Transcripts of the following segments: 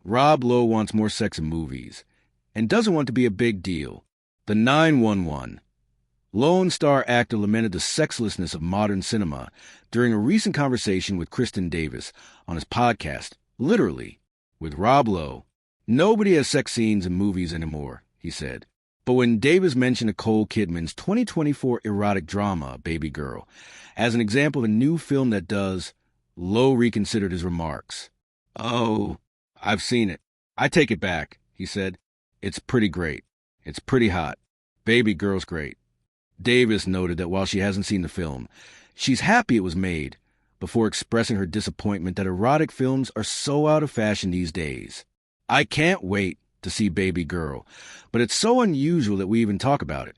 Lowe wants more sex in movies and doesn't want to be a big deal. The 911. Lone Star actor lamented the sexlessness of modern cinema during a recent conversation with Kristen Davis on his podcast, Literally, with Rob Lowe. Nobody has sex scenes in movies anymore, he said. But when Davis mentioned Nicole Kidman's 2024 erotic drama, Baby Girl, as an example of a new film that does, Lowe reconsidered his remarks. "Oh, I've seen it. I take it back," he said. "It's pretty great. It's pretty hot. Baby Girl's great." Davis noted that while she hasn't seen the film, she's happy it was made, before expressing her disappointment that erotic films are so out of fashion these days. "I can't wait to see Baby Girl, but it's so unusual that we even talk about it,"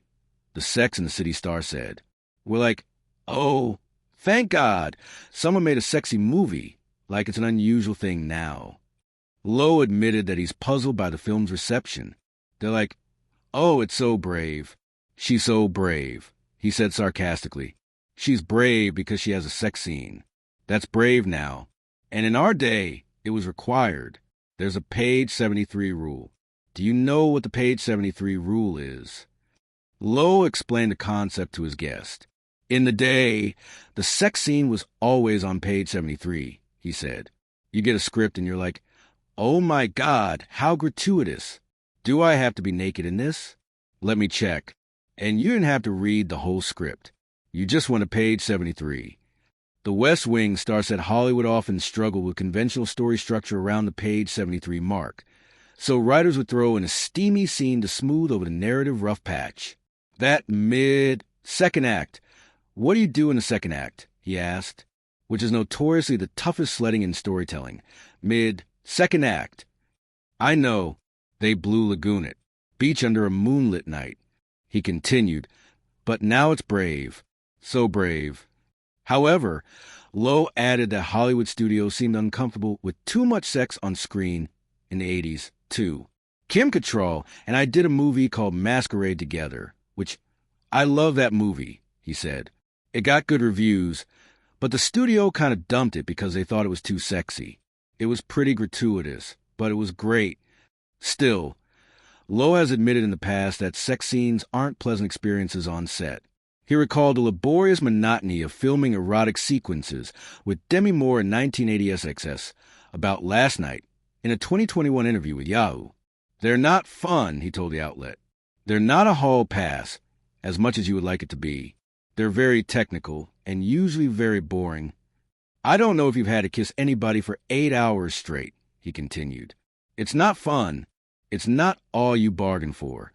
the Sex and the City star said. "We're like, oh, thank God, someone made a sexy movie, like it's an unusual thing now." Lowe admitted that he's puzzled by the film's reception. "They're like, oh, it's so brave. She's so brave," he said sarcastically. "She's brave because she has a sex scene. That's brave now. And in our day, it was required. There's a page 73 rule. Do you know what the page 73 rule is?" Lowe explained the concept to his guest. "In the day, the sex scene was always on page 73, he said. You get a script and you're like, oh my God, how gratuitous. Do I have to be naked in this? Let me check. And you didn't have to read the whole script. You just went to page 73. The West Wing star said Hollywood often struggled with conventional story structure around the page 73 mark, so writers would throw in a steamy scene to smooth over the narrative rough patch. That mid-second act. What do you do in the second act? He asked, which is notoriously the toughest sledding in storytelling. Mid-second act. I know. They Blue Lagoon it. Beach under a moonlit night. He continued, but now it's brave. So brave. However, Lowe added that Hollywood studios seemed uncomfortable with too much sex on screen in the 80s, too. Kim Cattrall and I did a movie called Masquerade together, which I love that movie, he said. It got good reviews, but the studio kind of dumped it because they thought it was too sexy. It was pretty gratuitous, but it was great. Still, Lowe has admitted in the past that sex scenes aren't pleasant experiences on set. He recalled the laborious monotony of filming erotic sequences with Demi Moore in 1980 SXS about last night in a 2021 interview with Yahoo. "They're not fun," he told the outlet. "They're not a hall pass, as much as you would like it to be. They're very technical and usually very boring. I don't know if you've had to kiss anybody for 8 hours straight," he continued. "It's not fun. It's not all you bargained for.